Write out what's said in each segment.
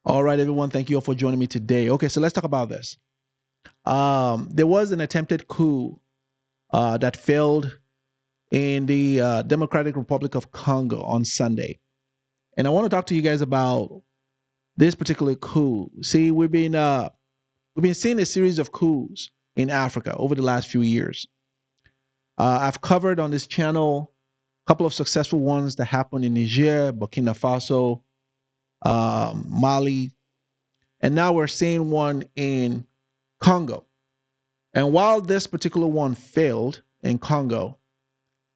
All right, everyone. Thank you all for joining me today. Okay, so let's talk about this. There was an attempted coup that failed in the Democratic Republic of Congo on Sunday, and I want to talk to you guys about this particular coup. See, we've been seeing a series of coups in Africa over the last few years. I've covered on this channel a couple of successful ones that happened in Niger, Burkina Faso, Mali, and now we're seeing one in Congo. And while this particular one failed in Congo,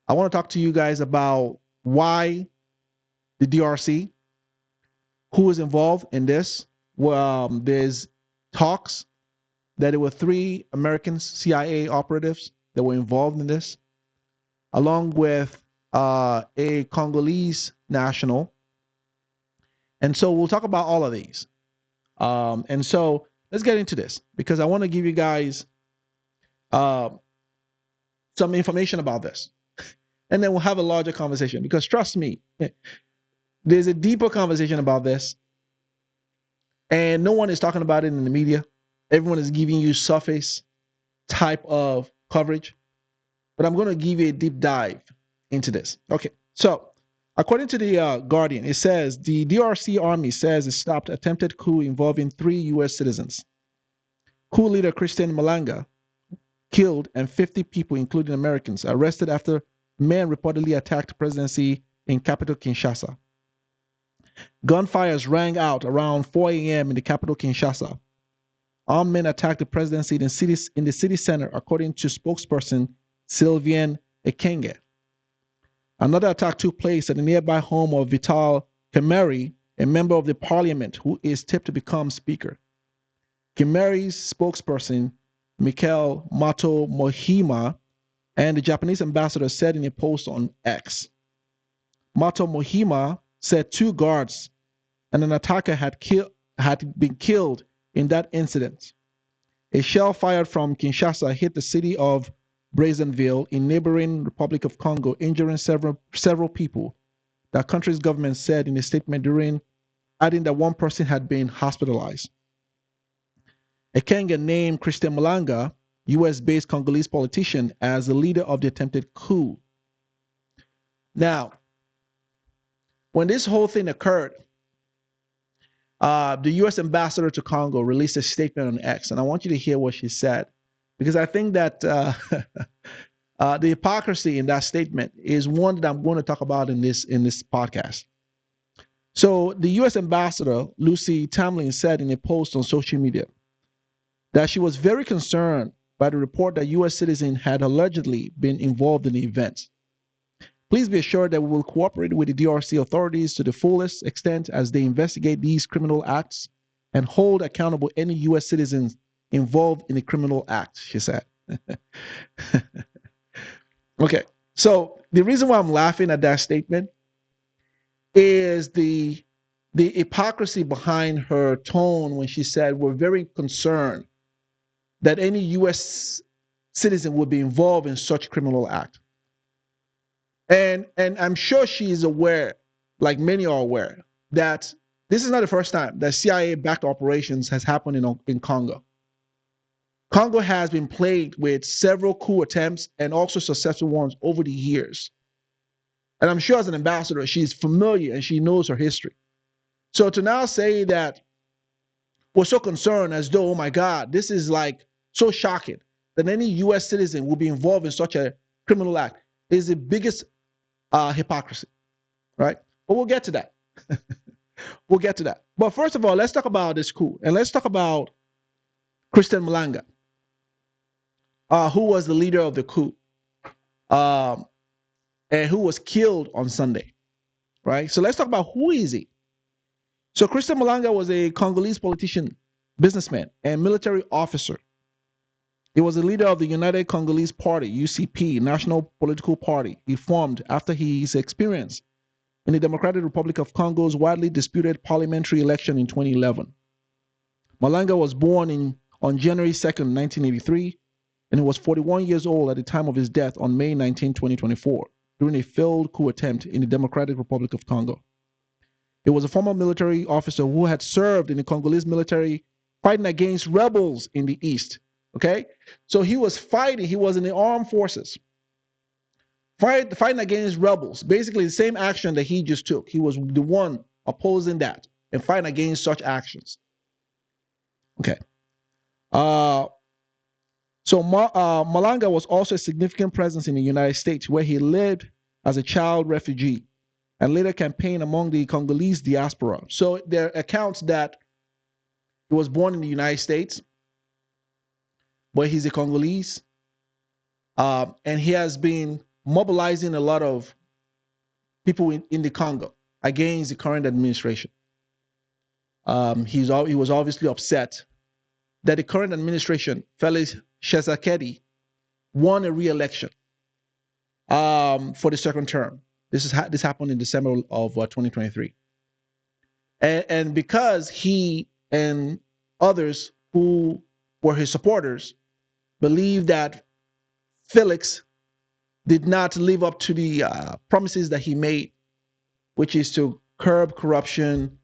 I want to talk to you guys about why the DRC, who is involved in this. Well, there's talks that there were 3 American CIA operatives that were involved in this, along with a Congolese national. And so we'll talk about all of these. And so let's get into this because I want to give you guys uh, some information about this. And then we'll have a larger conversation because trust me, there's a deeper conversation about this. And no one is talking about it in the media. Everyone is giving you surface type of coverage. But I'm going to give you a deep dive into this. Okay, so according to the Guardian, it says the DRC army says it stopped attempted coup involving 3 U.S. citizens. Coup leader Christian Malanga killed and 50 people, including Americans, arrested after men reportedly attacked presidency in capital Kinshasa. Gunfires rang out around 4 a.m. in the capital Kinshasa. Armed men attacked the presidency in the city center, according to spokesperson Sylvain Ekenge. Another attack took place at the nearby home of Vital Kamerhe, a member of the parliament who is tipped to become speaker. Kamerhe's spokesperson, Michael Mato Mohima, and the Japanese ambassador said in a post on X. Mato Mohima said 2 guards and an attacker had been killed in that incident. A shell fired from Kinshasa hit the city of Brazzaville in neighboring Republic of Congo, injuring several people, the country's government said in a statement, adding that 1 person had been hospitalized. Ekenge named Christian Malanga, U.S.-based Congolese politician, as the leader of the attempted coup. Now, when this whole thing occurred, the U.S. ambassador to Congo released a statement on X, and I want you to hear what she said, because I think that the hypocrisy in that statement is one that I'm going to talk about in this podcast. So the U.S. ambassador, Lucy Tamlin, said in a post on social media that she was very concerned by the report that U.S. citizens had allegedly been involved in the event. Please be assured that we will cooperate with the DRC authorities to the fullest extent as they investigate these criminal acts and hold accountable any U.S. citizens involved in the criminal act, she said. Okay, so the reason why I'm laughing at that statement is the hypocrisy behind her tone when she said we're very concerned that any U.S. citizen would be involved in such criminal act. And I'm sure she is aware, like many are aware, that this is not the first time that CIA-backed operations has happened in Congo. Congo has been plagued with several coup attempts and also successful ones over the years. And I'm sure as an ambassador, she's familiar and she knows her history. So to now say that we're so concerned as though, oh my God, this is like so shocking that any U.S. citizen will be involved in such a criminal act is the biggest hypocrisy, right? But we'll get to that. We'll get to that. But first of all, let's talk about this coup. And let's talk about Christian Malanga, who was the leader of the coup and who was killed on Sunday, right? So let's talk about who is he. So Christian Malanga was a Congolese politician, businessman, and military officer. He was the leader of the United Congolese Party, UCP, National Political Party. He formed after his experience in the Democratic Republic of Congo's widely disputed parliamentary election in 2011. Malanga was born on January 2nd, 1983, and he was 41 years old at the time of his death on May 19, 2024, during a failed coup attempt in the Democratic Republic of Congo. He was a former military officer who had served in the Congolese military fighting against rebels in the East. Okay? So he was fighting, he was in the armed forces, fighting against rebels. Basically, the same action that he just took. He was the one opposing that and fighting against such actions. Okay. So Malanga was also a significant presence in the United States, where he lived as a child refugee and later campaigned among the Congolese diaspora. So there are accounts that he was born in the United States, but he's a Congolese, and he has been mobilizing a lot of people in the Congo against the current administration. He was obviously upset that the current administration, Felix Tshisekedi, won a re-election for the second term. This happened in December of 2023. And because he and others who were his supporters believed that Felix did not live up to the promises that he made, which is to curb corruption,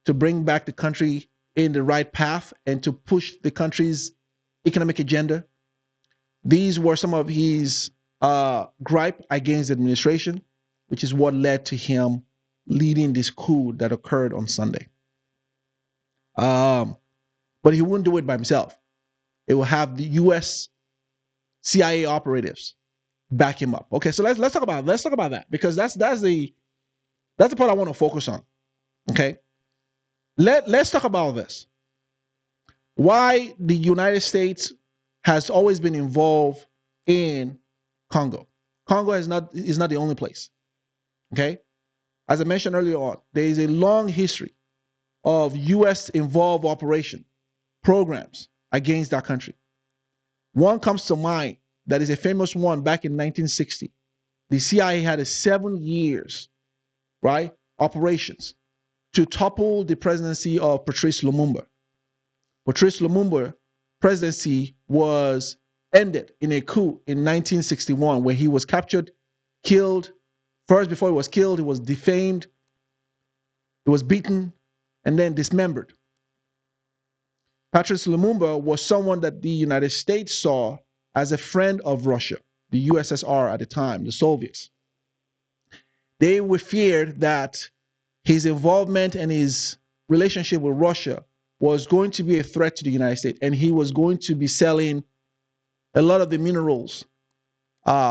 to bring back the country in the right path, and to push the country's economic agenda. These were some of his gripe against the administration, which is what led to him leading this coup that occurred on Sunday. But he wouldn't do it by himself. It will have the U.S. CIA operatives back him up. Okay, so let's talk about that, because that's the part I want to focus on. Okay, let's talk about this. Why the United States has always been involved in Congo. Congo is not the only place. Okay, as I mentioned earlier on, there is a long history of U.S. involved operation programs against that country. One comes to mind that is a famous one back in 1960. The CIA had a 7 years, right, operations to topple the presidency of Patrice Lumumba. Patrice Lumumba presidency was ended in a coup in 1961, where he was captured, killed. First, before he was killed, he was defamed, he was beaten, and then dismembered. Patrice Lumumba was someone that the United States saw as a friend of Russia, the USSR at the time, the Soviets. They were feared that his involvement and his relationship with Russia was going to be a threat to the United States, and he was going to be selling a lot of the minerals,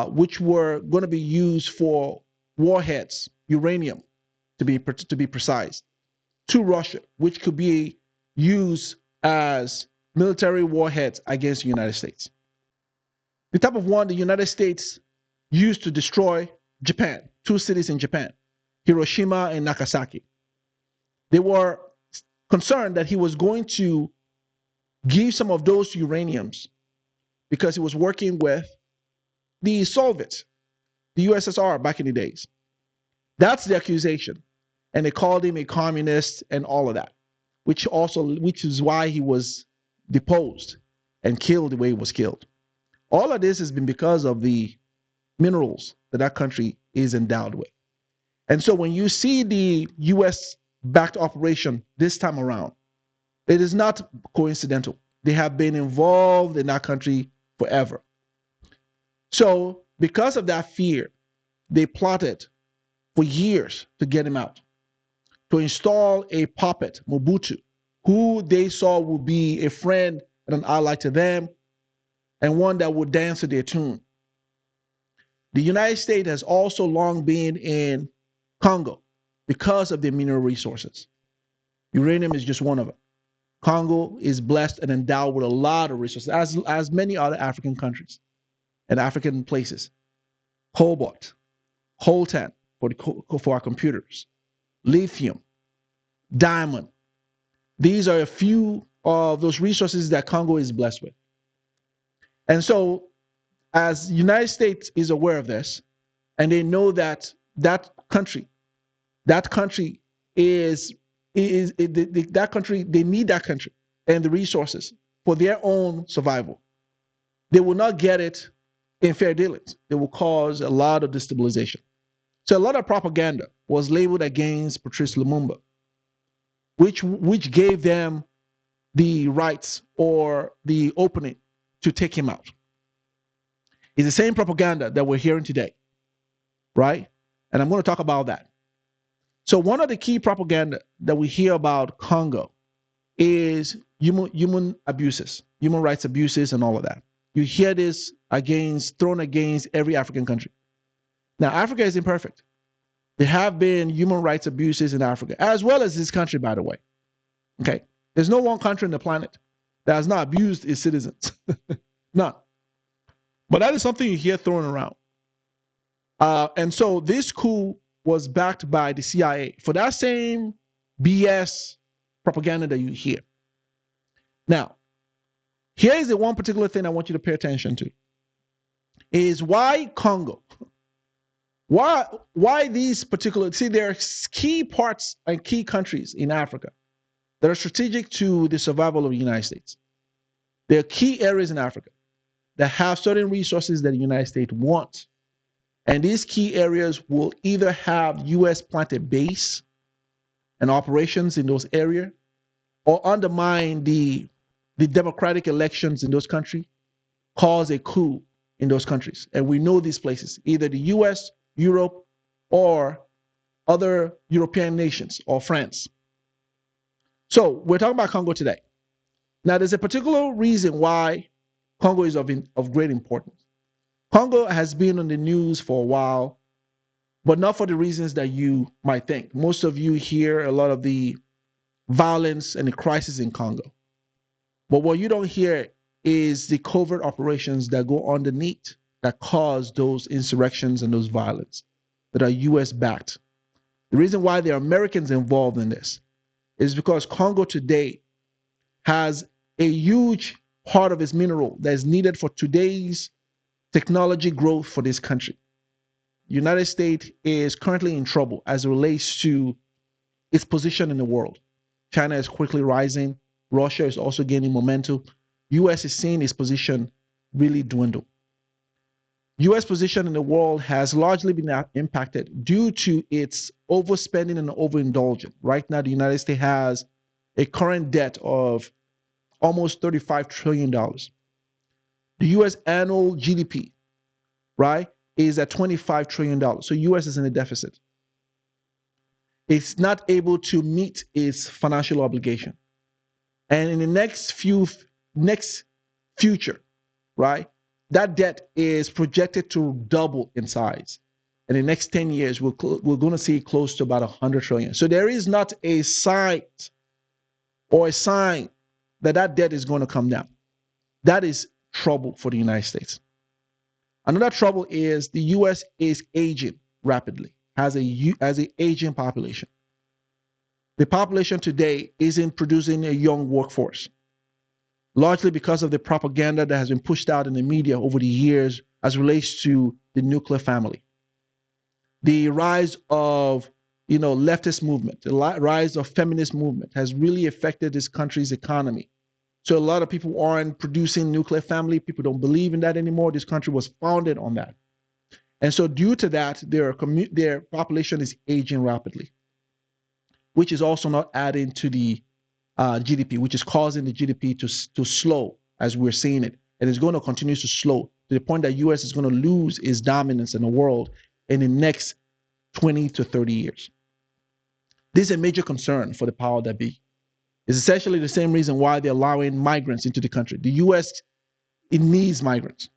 which were going to be used for warheads, uranium, to be precise, to Russia, which could be used as military warheads against the United States. The type of one the United States used to destroy Japan, 2 cities in Japan, Hiroshima and Nagasaki. They were concerned that he was going to give some of those uraniums because he was working with the Soviets, the USSR back in the days. That's the accusation. And they called him a communist and all of that, which is why he was deposed and killed the way he was killed. All of this has been because of the minerals that country is endowed with. And so when you see the U.S.-backed operation this time around, it is not coincidental. They have been involved in that country forever. So because of that fear, they plotted for years to get him out, to install a puppet, Mobutu, who they saw would be a friend and an ally to them, and one that would dance to their tune. The United States has also long been in Congo because of their mineral resources. Uranium is just one of them. Congo is blessed and endowed with a lot of resources, as many other African countries and African places. Cobalt, coltan for our computers, lithium, diamond. These are a few of those resources that Congo is blessed with. And so, as the United States is aware of this, and they know that that country is that country, they need that country and the resources for their own survival. They will not get it in fair dealings. They will cause a lot of destabilization. So a lot of propaganda was labeled against Patrice Lumumba which gave them the rights or the opening to take him out. It's the same propaganda that we're hearing today, right? And I'm going to talk about that. So one of the key propaganda that we hear about Congo is human abuses, human rights abuses, and all of that. You hear this thrown against every African country. Now, Africa is imperfect. There have been human rights abuses in Africa, as well as this country, by the way. Okay, there's no one country on the planet that has not abused its citizens. None. But that is something you hear thrown around. And so this coup was backed by the CIA for that same BS propaganda that you hear. Now, here is the one particular thing I want you to pay attention to, is why Congo? Why these particular, see, there are key parts and key countries in Africa that are strategic to the survival of the United States. There are key areas in Africa that have certain resources that the United States wants. And these key areas will either have U.S. planted base and operations in those areas, or undermine the democratic elections in those countries, cause a coup in those countries. And we know these places, either the U.S., Europe, or other European nations, or France. So we're talking about Congo today. Now, there's a particular reason why Congo is of great importance. Congo has been on the news for a while, but not for the reasons that you might think. Most of you hear a lot of the violence and the crisis in Congo. But what you don't hear is the covert operations that go underneath that cause those insurrections and those violence that are US backed. The reason why there are Americans involved in this is because Congo today has a huge part of its mineral that is needed for today's technology growth for this country. The United States is currently in trouble as it relates to its position in the world. China is quickly rising. Russia is also gaining momentum. US is seeing its position really dwindle. US position in the world has largely been impacted due to its overspending and overindulgence. Right now, the United States has a current debt of almost $35 trillion. The US annual GDP, right, is at $25 trillion. So US is in a deficit. It's not able to meet its financial obligation. And in the next future, right, that debt is projected to double in size. In the next 10 years, we're going to see close to about 100 trillion. So there is not a sign that debt is going to come down. That is trouble for the United States. Another trouble is the U.S. is aging rapidly, has an aging population. The population today isn't producing a young workforce, largely because of the propaganda that has been pushed out in the media over the years as relates to the nuclear family. The rise of leftist movement, the rise of feminist movement has really affected this country's economy. So a lot of people aren't producing nuclear family. People don't believe in that anymore. This country was founded on that. And so due to that, their population is aging rapidly, which is also not adding to the GDP, which is causing the GDP to slow as we're seeing it. And it's going to continue to slow to the point that U.S. is going to lose its dominance in the world in the next 20 to 30 years. This is a major concern for the power that be. It's essentially the same reason why they're allowing migrants into the country. The U.S., it needs migrants.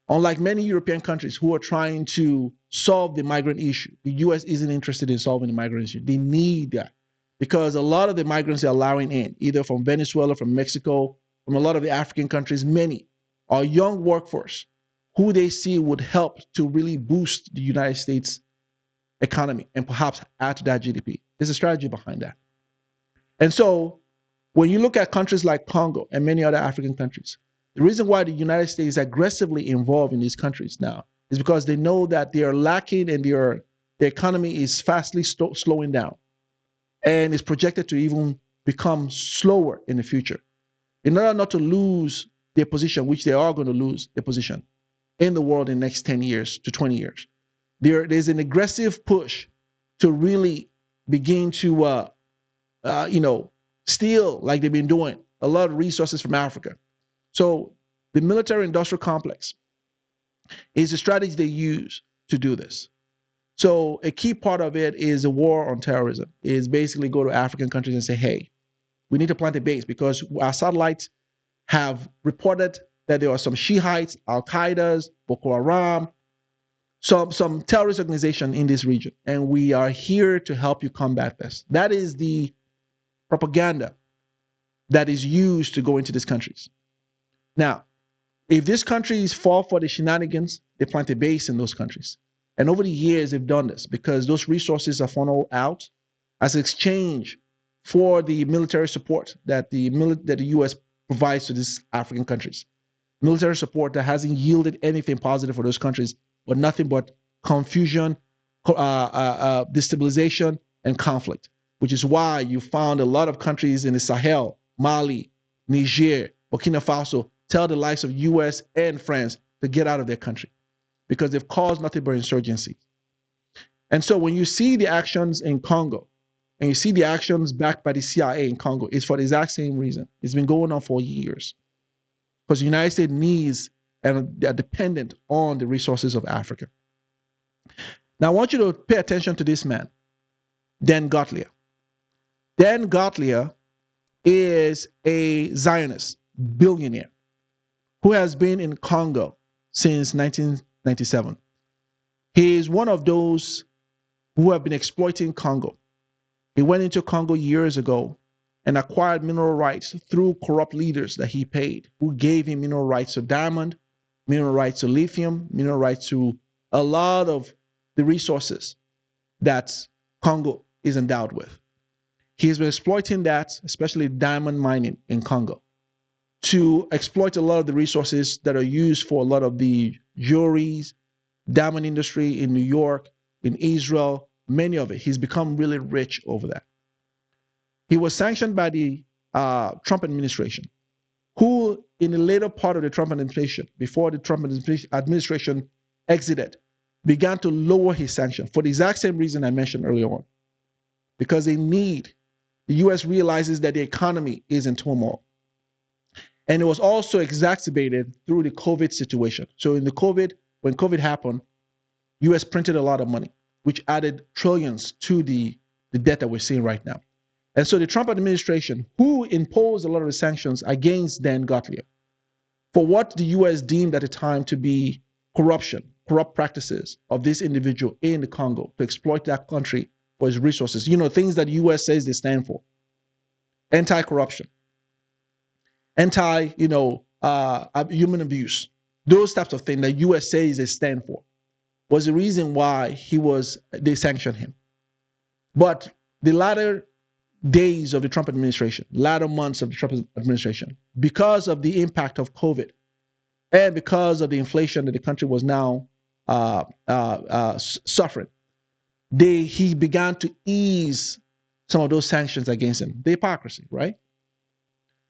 Unlike many European countries who are trying to solve the migrant issue, the U.S. isn't interested in solving the migrant issue. They need that because a lot of the migrants they're allowing in, either from Venezuela, from Mexico, from a lot of the African countries, many are young workforce who they see would help to really boost the United States economy and perhaps add to that GDP. There's a strategy behind that. And so when you look at countries like Congo and many other African countries, the reason why the United States is aggressively involved in these countries now is because they know that they are lacking and their economy is fastly slowing down and is projected to even become slower in the future. In order not to lose their position, which they are going to lose their position in the world in the next 10 years to 20 years, there's an aggressive push to really begin to steal like they've been doing a lot of resources from Africa. So the military-industrial complex is the strategy they use to do this. So a key part of it is a war on terrorism. Is basically go to African countries and say, hey, we need to plant a base because our satellites have reported that there are some Shiites, Al Qaeda's, Boko Haram, some terrorist organization in this region, and we are here to help you combat this. That is the propaganda that is used to go into these countries. Now, if these countries fall for the shenanigans, they plant a base in those countries. And over the years, they've done this because those resources are funneled out as exchange for the military support that the U.S. provides to these African countries. Military support that hasn't yielded anything positive for those countries, but nothing but confusion, destabilization, and conflict, which is why you found a lot of countries in the Sahel, Mali, Niger, Burkina Faso, tell the likes of U.S. and France to get out of their country because they've caused nothing but insurgency. And so when you see the actions in Congo and you see the actions backed by the CIA in Congo, it's for the exact same reason. It's been going on for years because the United States needs and they're dependent on the resources of Africa. Now, I want you to pay attention to this man, Dan Gottlieb. Dan Gottlieb is a Zionist billionaire who has been in Congo since 1997. He is one of those who have been exploiting Congo. He went into Congo years ago and acquired mineral rights through corrupt leaders that he paid, who gave him mineral rights to diamond, mineral rights to lithium, mineral rights to a lot of the resources that Congo is endowed with. He's been exploiting that, especially diamond mining in Congo, to exploit a lot of the resources that are used for a lot of the jewelries, diamond industry in New York, in Israel, many of it. He's become really rich over that. He was sanctioned by the Trump administration, who in the later part of the Trump administration, before the Trump administration exited, began to lower his sanction for the exact same reason I mentioned earlier on. Because the U.S. realizes that the economy is in turmoil. And it was also exacerbated through the COVID situation. So when COVID happened, U.S. printed a lot of money, which added trillions to the debt that we're seeing right now. And so the Trump administration, who imposed a lot of the sanctions against Dan Gottlieb for what the U.S. deemed at the time to be corrupt practices of this individual in the Congo to exploit that country for its resources. Things that the U.S. says they stand for. Anti-corruption, human abuse, those types of things that U.S. says they stand for, was the reason why they sanctioned him. But the latter days of the Trump administration, latter months of the Trump administration, because of the impact of COVID and because of the inflation that the country was now suffering, he began to ease some of those sanctions against him. The hypocrisy, right?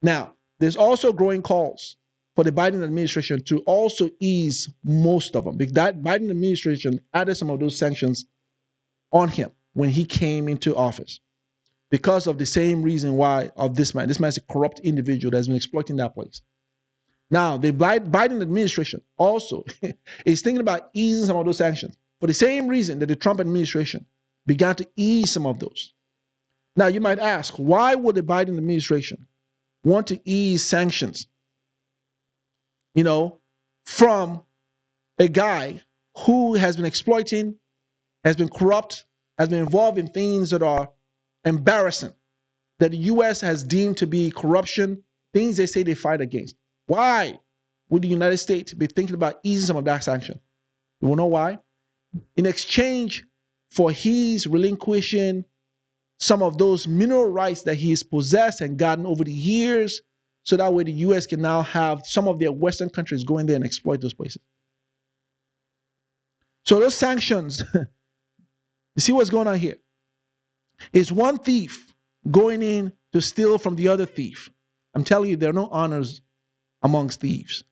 Now, there's also growing calls for the Biden administration to also ease most of them, because that Biden administration added some of those sanctions on him when he came into office because of the same reason why of this man. This man is a corrupt individual that's been exploiting that place. Now, the Biden administration also is thinking about easing some of those sanctions for the same reason that the Trump administration began to ease some of those. Now, you might ask, why would the Biden administration want to ease sanctions, from a guy who has been exploiting, has been corrupt, has been involved in things that are embarrassing, that the U.S. has deemed to be corruption, things they say they fight against? Why would the United States be thinking about easing some of that sanction? You want to know why? In exchange for his relinquishing some of those mineral rights that he has possessed and gotten over the years, so that way the U.S. can now have some of their Western countries go in there and exploit those places. So those sanctions, you see what's going on here? It's one thief going in to steal from the other thief. I'm telling you, there are no honors amongst thieves.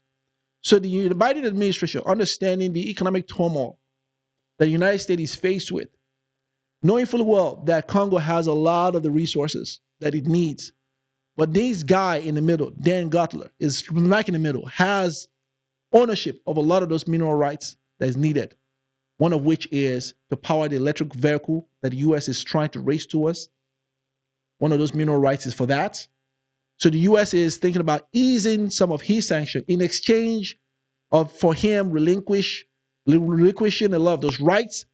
So the Biden administration, understanding the economic turmoil that the United States is faced with, knowing full well that Congo has a lot of the resources that it needs. But this guy in the middle, Dan Gutler, is smack in the middle, has ownership of a lot of those mineral rights that is needed. One of which is to power the electric vehicle that the US is trying to race towards. One of those mineral rights is for that. So the US is thinking about easing some of his sanctions in exchange for him relinquishing a lot of those rights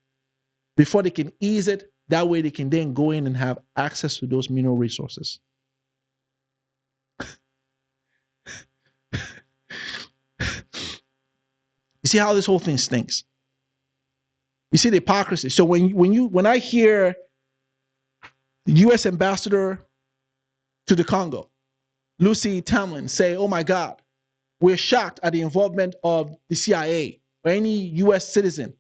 before they can ease it. That way they can then go in and have access to those mineral resources. You see how this whole thing stinks? You see the hypocrisy. So when I hear the U.S. ambassador to the Congo, Lucy Tamlin, say, "Oh my God, we're shocked at the involvement of the CIA or any U.S. citizen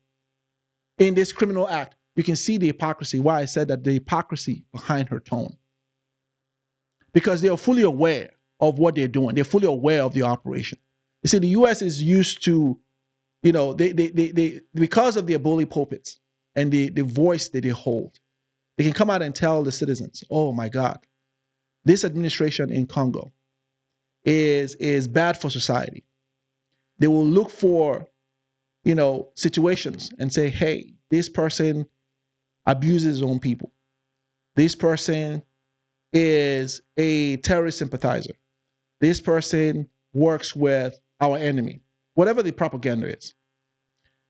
in this criminal act," you can see the hypocrisy. Why I said that, the hypocrisy behind her tone. Because they are fully aware of what they're doing. They're fully aware of the operation. You see, the U.S. is used to, they because of their bully pulpits and the voice that they hold, they can come out and tell the citizens, "Oh my God, this administration in Congo is bad for society." They will look for, situations and say, "Hey, this person abuses his own people. This person is a terrorist sympathizer. This person works with our enemy." Whatever the propaganda is,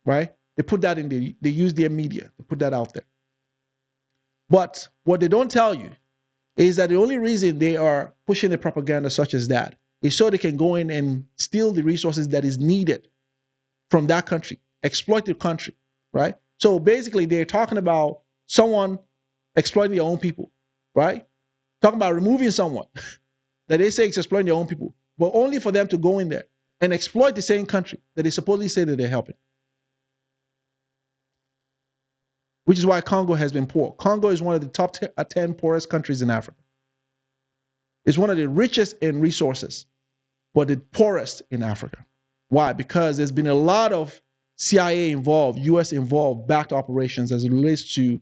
right? They put that they use their media to put that out there. But what they don't tell you is that the only reason they are pushing the propaganda such as that is so they can go in and steal the resources that is needed from that country, exploit the country, right? So basically they're talking about someone exploiting their own people, right? Talking about removing someone that they say is exploiting their own people, but only for them to go in there and exploit the same country that they supposedly say that they're helping. Which is why Congo has been poor. Congo is one of the top 10 poorest countries in Africa. It's one of the richest in resources, but the poorest in Africa. Why? Because there's been a lot of CIA involved, US involved backed operations as it relates to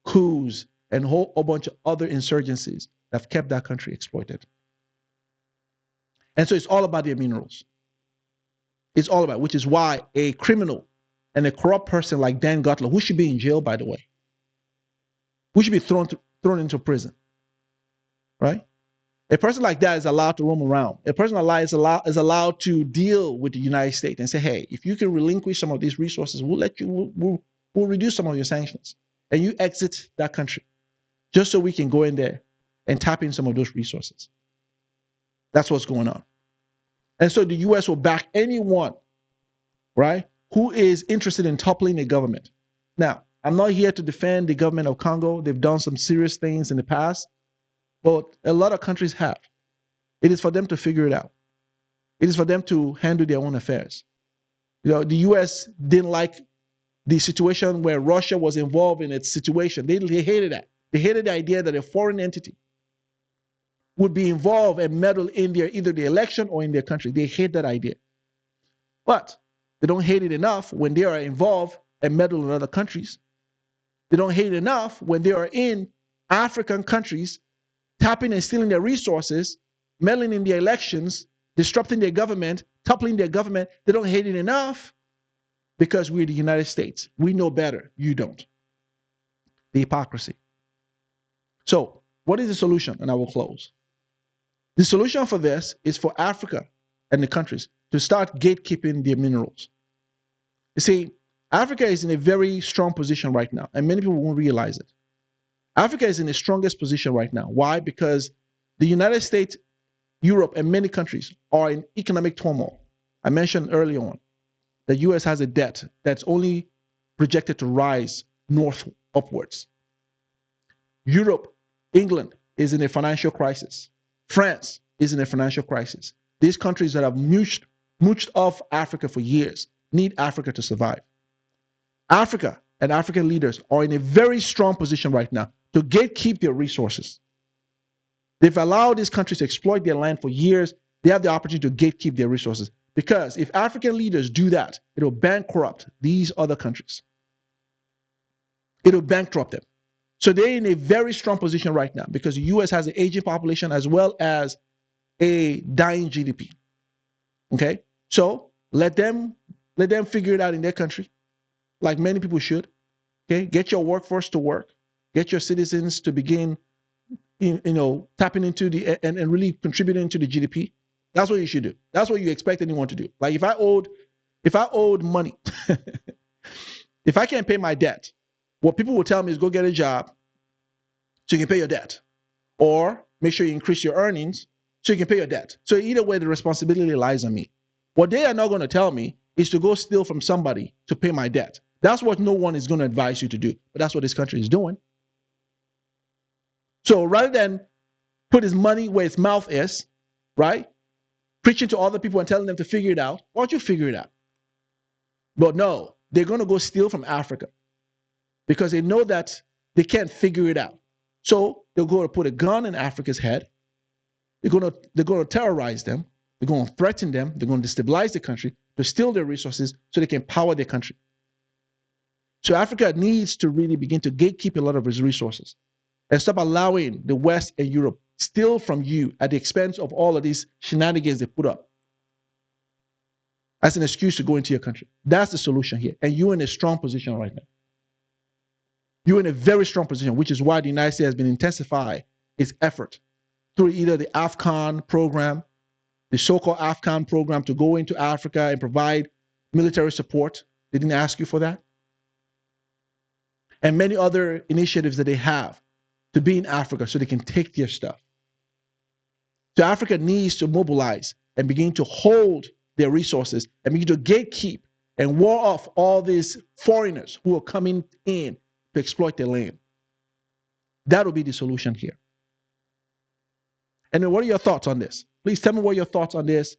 coups and a whole bunch of other insurgencies that have kept that country exploited. And so it's all about their minerals. It's all about, which is why a criminal and a corrupt person like Dan Gutler, who should be in jail, by the way, who should be thrown into prison, right? A person like that is allowed to roam around. A person like that is allowed to deal with the United States and say, "Hey, if you can relinquish some of these resources, we'll let you, we'll reduce some of your sanctions, and you exit that country, just so we can go in there and tap in some of those resources." That's what's going on. And so the US will back anyone, right, who is interested in toppling the government. Now, I'm not here to defend the government of Congo. They've done some serious things in the past, but a lot of countries have. It is for them to figure it out. It is for them to handle their own affairs. The US didn't like the situation where Russia was involved in its situation. They hated that. They hated the idea that a foreign entity would be involved and meddle in either the election or in their country. They hate that idea. But they don't hate it enough when they are involved and meddle in other countries. They don't hate it enough when they are in African countries, tapping and stealing their resources, meddling in their elections, disrupting their government, toppling their government. They don't hate it enough because we're the United States. We know better. You don't. The hypocrisy. So, what is the solution? And I will close. The solution for this is for Africa and the countries to start gatekeeping their minerals. You see, Africa is in a very strong position right now, and many people won't realize it. Africa is in the strongest position right now. Why? Because the United States, Europe, and many countries are in economic turmoil. I mentioned earlier on the US has a debt that's only projected to rise north upwards. Europe, England is in a financial crisis. France is in a financial crisis. These countries that have mooched off Africa for years need Africa to survive. Africa and African leaders are in a very strong position right now to gatekeep their resources. They've allowed these countries to exploit their land for years. They have the opportunity to gatekeep their resources. Because if African leaders do that, it will bankrupt these other countries. It will bankrupt them. So they're in a very strong position right now because the US has an aging population as well as a dying GDP. Okay, so let them figure it out in their country, like many people should. Okay, get your workforce to work, get your citizens to begin, tapping into the and really contributing to the GDP. That's what you should do. That's what you expect anyone to do. Like if I owed money, if I can't pay my debt, what people will tell me is go get a job so you can pay your debt, or make sure you increase your earnings so you can pay your debt. So either way, the responsibility lies on me. What they are not going to tell me is to go steal from somebody to pay my debt. That's what no one is going to advise you to do, but that's what this country is doing. So rather than put his money where his mouth is, right, preaching to other people and telling them to figure it out, why don't you figure it out? But no, they're going to go steal from Africa because they know that they can't figure it out. So they're going to put a gun in Africa's head. They're going to terrorize them. They're going to threaten them. They're going to destabilize the country to steal their resources so they can power their country. So Africa needs to really begin to gatekeep a lot of its resources and stop allowing the West and Europe steal from you at the expense of all of these shenanigans they put up as an excuse to go into your country. That's the solution here. And you're in a strong position right now. You're in a very strong position, which is why the United States has been intensifying its effort through either the AFCON program, the so-called AFCON program to go into Africa and provide military support. They didn't ask you for that. And many other initiatives that they have to be in Africa so they can take their stuff. So Africa needs to mobilize and begin to hold their resources and begin to gatekeep and ward off all these foreigners who are coming in to exploit their land. That will be the solution here. And then what are your thoughts on this? Please tell me what your thoughts on this.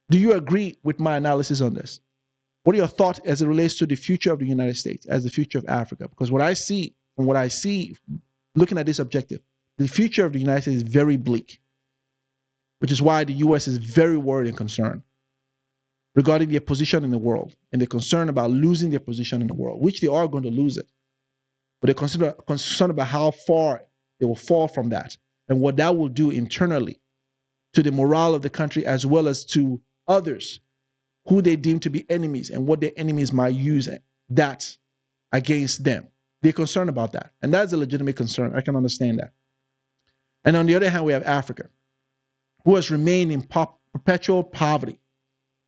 Do you agree with my analysis on this? What are your thoughts as it relates to the future of the United States, as the future of Africa? Because what I see looking at this objective, the future of the United States is very bleak, which is why the U.S. is very worried and concerned regarding their position in the world, and they're concerned about losing their position in the world, which they are going to lose it. But they're concerned about how far they will fall from that and what that will do internally to the morale of the country as well as to others who they deem to be enemies and what their enemies might use that against them. They're concerned about that. And that's a legitimate concern. I can understand that. And on the other hand, we have Africa, who has remained in perpetual poverty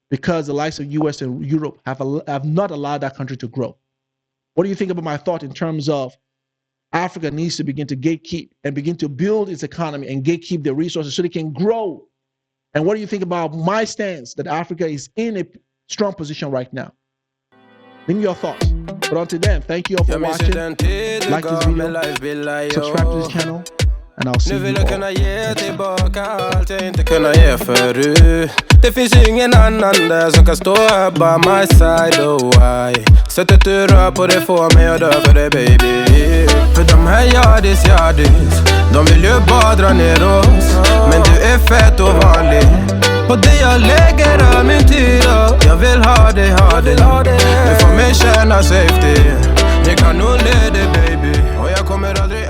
because the likes of US and Europe have not allowed that country to grow. What do you think about my thought in terms of Africa needs to begin to gatekeep and begin to build its economy and gatekeep their resources so they can grow? And what do you think about my stance that Africa is in a strong position right now? Leave me your thoughts. But until then, thank you all for watching. Like this video, subscribe to this channel, and I'll see you all. Det finns ingen annan där som kan stå här by my side, oh why. Sättet du rör på det får mig att dö för dig baby. För de här yardis, de vill ju bara dra ner oss. Men du är fett och vanlig. På det jag lägger all min tid och jag vill ha dig. Du får mig känna safety. Jag kan nog leda dig baby. Och jag kommer aldrig